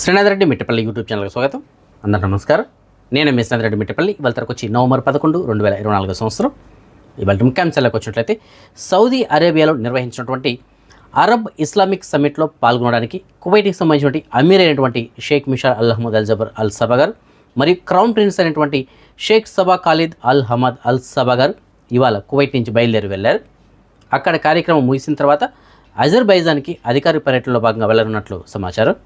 Srinath Reddy Mittapalli YouTube ఛానల్కి స్వాగతం. అందరూ నమస్కారం. నేను మీ శ్రీనాథ్ రెడ్డి మిట్టపల్లి. ఇవాళ తరకు వచ్చి నవంబర్ 11, 2024 సంవత్సరం. ఇవాళ ముఖ్యాంశాలకు వచ్చినట్లయితే సౌదీ అరేబియాలో నిర్వహించినటువంటి అరబ్ ఇస్లామిక్ సమ్మిట్లో పాల్గొనడానికి కువైట్కి సంబంధించినటువంటి అమీర్ అయినటువంటి Sheikh Misha Al Ahmad Al Jaber Al Sabah గారు మరియు క్రౌన్ ప్రిన్స్ అయినటువంటి Sheikh Sabah Khalid Al Hamad Al Sabah గారు ఇవాళ కువైట్ నుంచి బయలుదేరి వెళ్ళారు. అక్కడ కార్యక్రమం ముగిసిన తర్వాత అజర్బైజాన్కి అధికారిక పర్యటనలో భాగంగా వెళ్ళనున్నట్లు సమాచారం.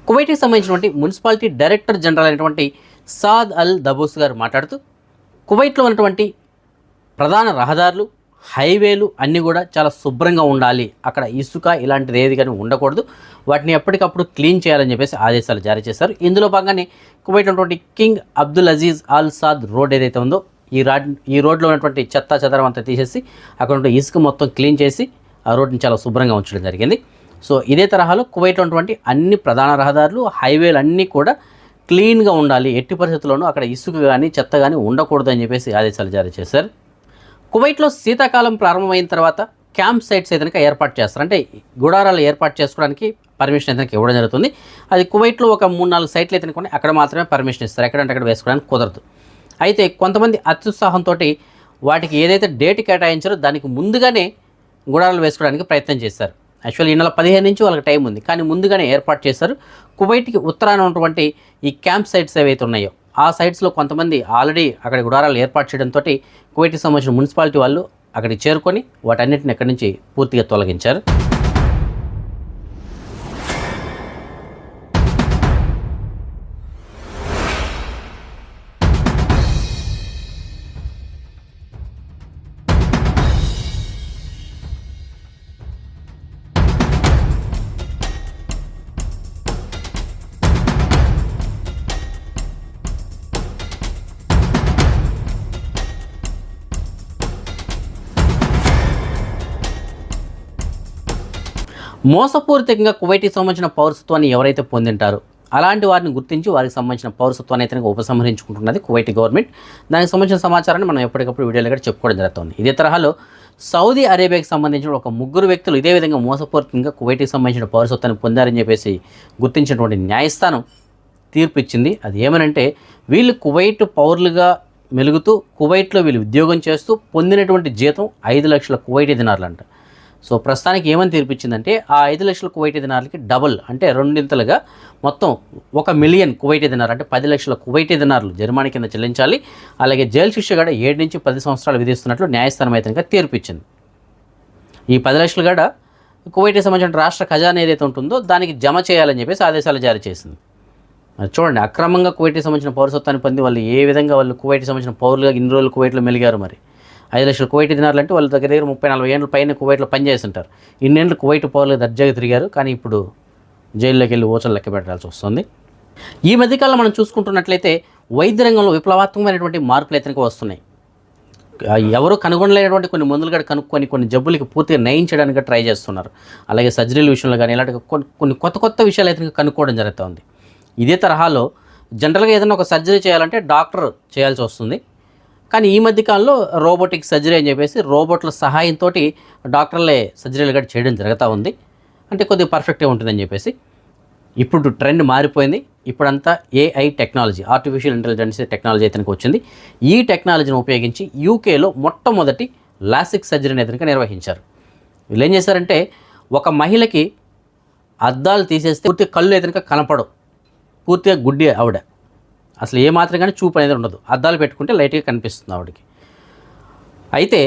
కువైట్కి సంబంధించినటువంటి మున్సిపాలిటీ డైరెక్టర్ జనరల్ అయినటువంటి సాద్ అల్ దబూస్ గారు మాట్లాడుతూ కువైట్లో ఉన్నటువంటి ప్రధాన రహదారులు, హైవేలు అన్నీ కూడా చాలా శుభ్రంగా ఉండాలి, అక్కడ ఇసుక ఇలాంటిది ఏది కానీ ఉండకూడదు, వాటిని ఎప్పటికప్పుడు క్లీన్ చేయాలని చెప్పేసి ఆదేశాలు జారీ చేశారు. ఇందులో భాగంగానే కువైట్లో ఉన్నటువంటి కింగ్ అబ్దుల్ అజీజ్ అల్ సాద్ రోడ్ ఏదైతే ఉందో ఈ రోడ్లో ఉన్నటువంటి చెత్త చెదరం అంతా తీసేసి అక్కడ ఉంటే ఇసుక మొత్తం క్లీన్ చేసి ఆ రోడ్ని చాలా శుభ్రంగా ఉంచడం జరిగింది. సో ఇదే తరహాలో కువైట్లో ఉన్నటువంటి అన్ని ప్రధాన రహదారులు, హైవేలు అన్నీ కూడా క్లీన్గా ఉండాలి, ఎట్టి పరిస్థితుల్లోనూ అక్కడ ఇసుక కానీ చెత్త కానీ ఉండకూడదు అని చెప్పేసి ఆదేశాలు జారీ చేశారు. కువైట్లో శీతాకాలం ప్రారంభమైన తర్వాత క్యాంప్ సైట్స్ ఏదైనా ఏర్పాటు చేస్తారు, అంటే గుడారాలు ఏర్పాటు చేసుకోవడానికి పర్మిషన్ ఏదైనా ఇవ్వడం జరుగుతుంది. అది కువైట్లో ఒక 3-4 సైట్లు అయితే కొన్ని అక్కడ మాత్రమే పర్మిషన్ ఇస్తారు, ఎక్కడంటే అక్కడ వేసుకోవడానికి కుదరదు. అయితే కొంతమంది అత్యుత్సాహంతో వాటికి ఏదైతే డేట్ కేటాయించారో దానికి ముందుగానే గుడారాలు వేసుకోవడానికి ప్రయత్నం చేశారు. యాక్చువల్లీ ఈ నెల 15 నుంచి వాళ్ళకి టైం ఉంది, కానీ ముందుగానే ఏర్పాటు చేశారు. కువైట్కి ఉత్తరాన ఉన్నటువంటి ఈ క్యాంప్ సైట్స్ ఏవైతే ఉన్నాయో ఆ సైట్స్లో కొంతమంది ఆల్రెడీ అక్కడ గుడారాలు ఏర్పాటు చేయడంతో కువైట్కి సంబంధించిన మున్సిపాలిటీ వాళ్ళు అక్కడికి చేరుకొని వాటన్నిటిని అక్కడి నుంచి పూర్తిగా తొలగించారు. మోసపూరితంగా కువైట్కి సంబంధించిన పౌరసత్వాన్ని ఎవరైతే పొందింటారో అలాంటి వారిని గుర్తించి వారికి సంబంధించిన పౌరసత్వాన్ని అయితే ఉపసంహరించుకుంటున్నది కువైట్ గవర్నమెంట్. దానికి సంబంధించిన సమాచారాన్ని మనం ఎప్పటికప్పుడు వీడియోలో కూడా చెప్పుకోవడం జరుగుతుంది. ఇదే తరహాలో సౌదీ అరేబియాకి సంబంధించిన ఒక 3 వ్యక్తులు ఇదే విధంగా మోసపూరితంగా కువైట్కి సంబంధించిన పౌరసత్వాన్ని పొందారని చెప్పేసి గుర్తించినటువంటి న్యాయస్థానం తీర్పు ఇచ్చింది. అది ఏమనంటే వీళ్ళు కువైట్ పౌరులుగా మెలుగుతూ కువైట్లో వీళ్ళు ఉద్యోగం చేస్తూ పొందినటువంటి జీతం 5 లక్షల కువైటీ దినార్లు అంట. సో ప్రస్తుతానికి ఏమని తీర్పిచ్చిందంటే ఆ 5 లక్షల కువైటీ దినార్లకి డబుల్, అంటే రెండింతలుగా మొత్తం 1 మిలియన్ కువైటీ దినార్, అంటే 10 లక్షల కువైటీ దినార్లు జరిమానా కింద చెల్లించాలి. అలాగే జైలు శిక్ష కూడా 7 నుంచి 10 సంవత్సరాలు విధిస్తున్నట్లు న్యాయస్థానం అయితే తీర్పిచ్చింది. ఈ 10 లక్షలు కూడా కువైట్కి సంబంధించిన రాష్ట్ర ఖజానా ఏదైతే ఉంటుందో దానికి జమ చేయాలని చెప్పేసి ఆదేశాలు జారీ చేసింది. మరి చూడండి, అక్రమంగా కువైట్కి సంబంధించిన పౌరసత్వాన్ని పొంది వాళ్ళు ఏ విధంగా వాళ్ళు కువైట్కి సంబంధించిన పౌరులుగా ఇన్ని రోజులు కువైట్లో మెలిగారు. మరి 5 లక్షల కువైటీ దినార్లు అంటే వాళ్ళ దగ్గర 30-40 ఏళ్ళ పైన కువైట్లో పనిచేస్తుంటారు. ఇన్నేళ్ళు కువైట్ పౌరులు దర్జాగా తిరిగారు, కానీ ఇప్పుడు జైల్లోకి వెళ్ళి ఓచలు లెక్క పెట్టాల్సి వస్తుంది. ఈ మధ్యకాలంలో మనం చూసుకుంటున్నట్లయితే వైద్య రంగంలో విప్లవాత్మకమైనటువంటి మార్పులు అయితే వస్తున్నాయి. ఎవరు కనుగొనలేనటువంటి కొన్ని మందులు కూడా కనుక్కొని కొన్ని జబ్బులకి పూర్తిగా నయం చేయడానికి ట్రై చేస్తున్నారు. అలాగే సర్జరీల విషయంలో కానీ ఇలాంటి కొన్ని కొత్త విషయాలు అయితే కనుక్కోవడం జరుగుతుంది. ఇదే తరహాలో జనరల్గా ఏదైనా ఒక సర్జరీ చేయాలంటే డాక్టర్ చేయాల్సి వస్తుంది, కానీ ఈ మధ్యకాలంలో రోబోటిక్ సర్జరీ అని చెప్పేసి రోబోట్ల సహాయంతో డాక్టర్లే సర్జరీలు కూడా చేయడం జరుగుతూ ఉంది. అంటే కొద్దిగా పర్ఫెక్ట్గా ఉంటుందని చెప్పేసి ఇప్పుడు ట్రెండ్ మారిపోయింది. ఇప్పుడంతా AI technology, artificial intelligence technology అయితే వచ్చింది. ఈ టెక్నాలజీని ఉపయోగించి యూకేలో మొట్టమొదటి లాసిక్ సర్జరీని అయితే నిర్వహించారు. వీళ్ళు ఏం చేశారంటే ఒక మహిళకి అద్దాలు తీసేస్తే పూర్తిగా కళ్ళు అయితే కనపడవు, పూర్తిగా గుడ్డి ఆవిడ, అసలు ఏమాత్రం కానీ చూపు అనేది ఉండదు, అద్దాలు పెట్టుకుంటే లైట్గా కనిపిస్తుంది ఆవిడకి. అయితే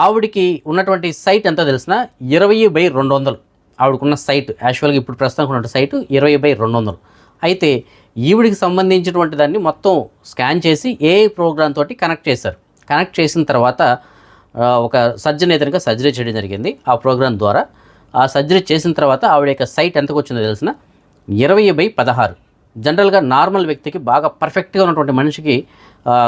ఆవిడికి ఉన్నటువంటి సైట్ ఎంత తెలిసిన 20/200 ఆవిడకున్న సైట్. యాక్చువల్గా ఇప్పుడు ప్రస్తుతానికి ఉన్న సైటు 20/200. అయితే ఈవిడికి సంబంధించినటువంటి దాన్ని మొత్తం స్కాన్ చేసి ఏఐ ప్రోగ్రామ్ తోటి కనెక్ట్ చేశారు. కనెక్ట్ చేసిన తర్వాత ఒక సర్జన్ అయితే సర్జరీ చేయడం జరిగింది ఆ ప్రోగ్రామ్ ద్వారా. ఆ సర్జరీ చేసిన తర్వాత ఆవిడ యొక్క సైట్ ఎంతకు వచ్చిందో తెలిసిన 20/16. జనరల్గా నార్మల్ వ్యక్తికి బాగా పర్ఫెక్ట్గా ఉన్నటువంటి మనిషికి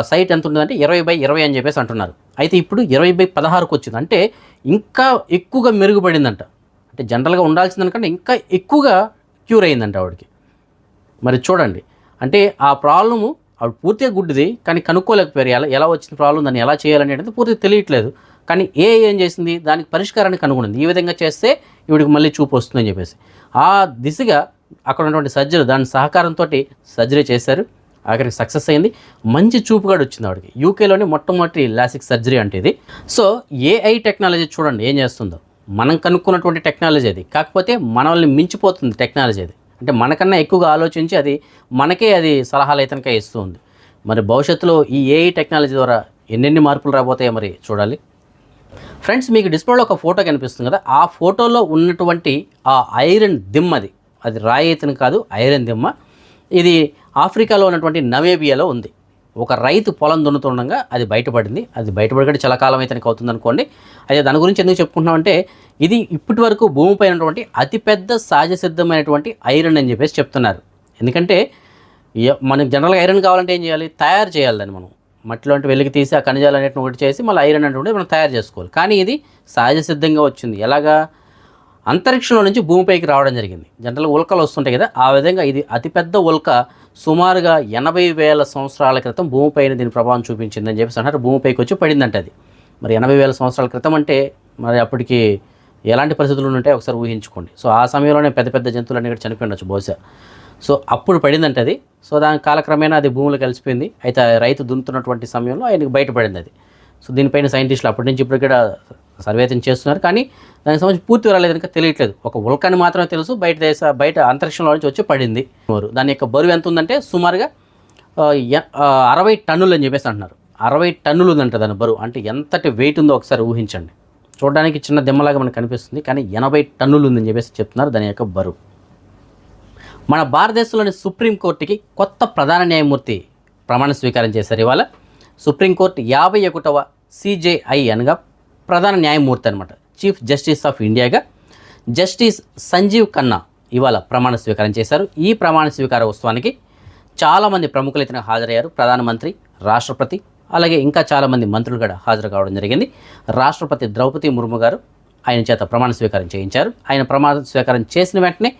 సైట్ ఎంత ఉంటుందంటే 20/20 అని చెప్పేసి అంటున్నారు. అయితే ఇప్పుడు 20/16కు వచ్చింది, అంటే ఇంకా ఎక్కువగా మెరుగుపడిందంట. అంటే జనరల్గా ఉండాల్సిందనుకంటే ఇంకా ఎక్కువగా క్యూర్ అయిందంట ఆవిడకి. మరి చూడండి, అంటే ఆ ప్రాబ్లము ఆవిడ పూర్తిగా గుడ్డిది, కానీ కనుక్కోలేకపోయారు. ఎలా వచ్చిన ప్రాబ్లం, దాన్ని ఎలా చేయాలనేది పూర్తిగా తెలియట్లేదు. కానీ ఏం చేసింది, దానికి పరిష్కారాన్ని కనుగొనింది. ఈ విధంగా చేస్తే ఈవిడికి మళ్ళీ చూపు వస్తుందని చెప్పేసి ఆ దిశగా అక్కడ ఉన్నటువంటి సర్జరీ దాని సహకారంతో సర్జరీ చేశారు. ఆఖరికి సక్సెస్ అయింది. మంచి చూపు కూడా వచ్చింది ఆవిడకి. యూకేలోని మొట్టమొదటి లాసిక్ సర్జరీ అంటే ఇది. సో ఏఐ టెక్నాలజీ చూడండి ఏం చేస్తుందో. మనం కనుక్కున్నటువంటి టెక్నాలజీ అది, కాకపోతే మనల్ని మించిపోతుంది టెక్నాలజీ అది. అంటే మనకన్నా ఎక్కువగా ఆలోచించి అది మనకే అది సలహాలు అయితే ఇస్తుంది. మరి భవిష్యత్తులో ఈ ఏఐ టెక్నాలజీ ద్వారా ఎన్నెన్ని మార్పులు రాబోతాయో మరి చూడాలి. ఫ్రెండ్స్, మీకు డిస్ప్లేలో ఒక ఫోటో కనిపిస్తుంది కదా, ఆ ఫోటోలో ఉన్నటువంటి ఆ ఐరన్ దిమ్మది, అది రాయి అయితేనే కాదు, ఐరన్ దిమ్మ. ఇది ఆఫ్రికాలో ఉన్నటువంటి నమేబియాలో ఉంది. ఒక రైతు పొలం దున్నుతుండగా అది బయటపడింది. అది బయటపడి చాలా కాలం అయితే అవుతుంది అనుకోండి. అయితే దాని గురించి ఎందుకు చెప్పుకుంటున్నామంటే, ఇది ఇప్పటి వరకు భూమిపై ఉన్నటువంటి అతిపెద్ద సహజ సిద్ధమైనటువంటి ఐరన్ అని చెప్పేసి చెప్తున్నారు. ఎందుకంటే మనకి జనరల్గా ఐరన్ కావాలంటే ఏం చేయాలి, తయారు చేయాలి దాన్ని. మనం మట్టిలో వెలికి తీసి ఆ ఖనిజాలు అనేటివి ఒకటి చేసి మళ్ళీ ఐరన్ అనేటువంటి మనం తయారు చేసుకోవాలి. కానీ ఇది సహజ సిద్ధంగా వచ్చింది. ఎలాగా, అంతరిక్షంలో నుంచి భూమిపైకి రావడం జరిగింది. జనరల్గా ఉల్కలు వస్తుంటాయి కదా, ఆ విధంగా ఇది అతిపెద్ద ఉల్క సుమారుగా 80,000 సంవత్సరాల క్రితం భూమిపైన దీని ప్రభావం చూపించిందని చెప్పేసి అంటారు. భూమిపైకి వచ్చి పడిందంట అది. మరి 80,000 సంవత్సరాల క్రితం అంటే మరి అప్పటికి ఎలాంటి పరిస్థితులు ఉంటాయో ఒకసారి ఊహించుకోండి. సో ఆ సమయంలోనే పెద్ద పెద్ద జంతువులన్నీ కూడా చనిపోయి ఉండొచ్చు బహుశా. సో అప్పుడు పడిందంట అది. సో దాని కాలక్రమేణా అది భూమిలో కలిసిపోయింది. అయితే రైతు దున్నుతున్నటువంటి సమయంలో ఆయనకి బయటపడింది అది. సో దీనిపైన సైంటిస్టులు అప్పటి నుంచి ఇప్పుడు కూడా సర్వే చేస్తున్నారు. కానీ దానికి సంబంధించి పూర్తి వివరాలు కనుక తెలియట్లేదు. ఒక ఉల్కని మాత్రమే తెలుసు, బయట అంతరిక్షంలో నుంచి వచ్చి పడింది. దాని యొక్క బరువు ఎంత ఉందంటే సుమారుగా 60 టన్నులు అని చెప్పేసి అంటున్నారు. 60 టన్నులు ఉందంట దాని బరువు. అంటే ఎంతటి వెయిట్ ఉందో ఒకసారి ఊహించండి. చూడడానికి చిన్న దిమ్మలాగా మనకు కనిపిస్తుంది, కానీ 80 టన్నులు ఉందని చెప్పేసి చెప్తున్నారు దాని యొక్క బరువు. మన భారతదేశంలోని సుప్రీంకోర్టుకి కొత్త ప్రధాన న్యాయమూర్తి ప్రమాణ స్వీకారం చేశారు ఇవాళ. సుప్రీంకోర్టు 51వ CJI అనగా ప్రధాన న్యాయమూర్తి అనమాట, చీఫ్ జస్టిస్ ఆఫ్ ఇండియాగా జస్టిస్ సంజీవ్ ఖన్నా ఇవాళ ప్రమాణ స్వీకారం చేశారు. ఈ ప్రమాణ స్వీకార ఉత్సవానికి చాలామంది ప్రముఖులు అయితే హాజరయ్యారు. ప్రధానమంత్రి, రాష్ట్రపతి, అలాగే ఇంకా చాలామంది మంత్రులు కూడా హాజరు కావడం జరిగింది. రాష్ట్రపతి ద్రౌపది ముర్ము గారు ఆయన చేత ప్రమాణ స్వీకారం చేయించారు. ఆయన ప్రమాణ స్వీకారం చేసిన వెంటనే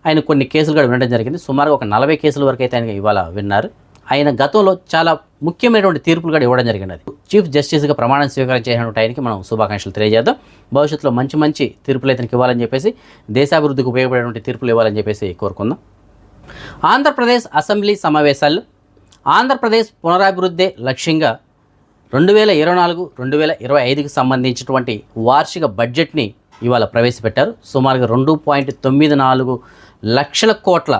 ఆయన కొన్ని కేసులు కూడా వినడం జరిగింది. సుమారుగా ఒక 40 కేసుల వరకు అయితే ఆయన ఇవాళ విన్నారు. ఆయన గతంలో చాలా ముఖ్యమైనటువంటి తీర్పులు కూడా ఇవ్వడం జరిగింది. అది చీఫ్ జస్టిస్గా ప్రమాణం స్వీకారం చేసినటువంటి ఆయనకి మనం శుభాకాంక్షలు తెలియజేద్దాం. భవిష్యత్తులో మంచి తీర్పులు అయితే ఇవ్వాలని చెప్పేసి, దేశాభివృద్ధికి ఉపయోగపడేటువంటి తీర్పులు ఇవ్వాలని చెప్పేసి కోరుకుందాం. ఆంధ్రప్రదేశ్ అసెంబ్లీ సమావేశాలు ఆంధ్రప్రదేశ్ పునరాభివృద్ధి లక్ష్యంగా 2024-2025కి సంబంధించినటువంటి వార్షిక బడ్జెట్ని ఇవాళ ప్రవేశపెట్టారు. సుమారుగా 2.94 లక్షల కోట్ల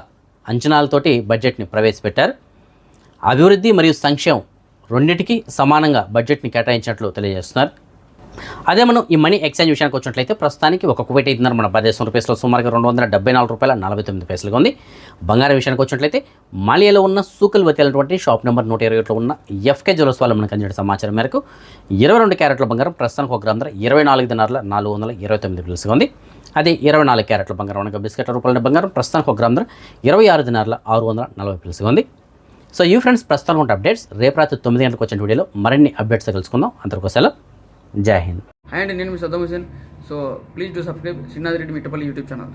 అంచనాలతోటి బడ్జెట్ని ప్రవేశపెట్టారు. అభివృద్ధి మరియు సంక్షేమం రెండింటికి సమానంగా బడ్జెట్ని కేటాయించినట్లు తెలియజేస్తున్నారు. అదే మనం ఈ మనీ ఎక్స్చేంజ్ విషయానికి వచ్చినట్లయితే ప్రస్తుతానికి ఒక కువైట్ ఐదున్నర మన భారతదేశం రూపాయలు సుమారుగా $274.49 ఉంది. బంగారం విషయానికి వచ్చినట్లయితే మాలియాలో ఉన్న సూకల్వతి అయినటువంటి షాప్ నెంబర్ 128లో ఉన్న FK జ్యువెలర్స్ వాళ్ళు మనకు అందించిన సమాచారం మేరకు 22 క్యారెట్ల బంగారం ప్రస్తుతానికి ఒక గ్రామ ధర 24,429 ఉంది. అదే 24 క్యారెట్ల బంగారం అనగా బిస్కెట్ల రూపాయల బంగారం ప్రస్తుతానికి ఒక గ్రామ ధర 26,640 ఉంది. సో ఈ ఫ్రెండ్స్ ప్రస్తుతానికి ఉన్న అప్డేట్స్. రేపు రాత్రి 9 గంటలకు వచ్చిన వీడియోలో మరిన్ని అప్డేట్స్ తెలుసుకుందాం. అందరికీ సెలవు. జై హింద్. అండ్ నేను మీ Saddam Hussain. So please do subscribe Srinath Reddy Mittapalli YouTube channel.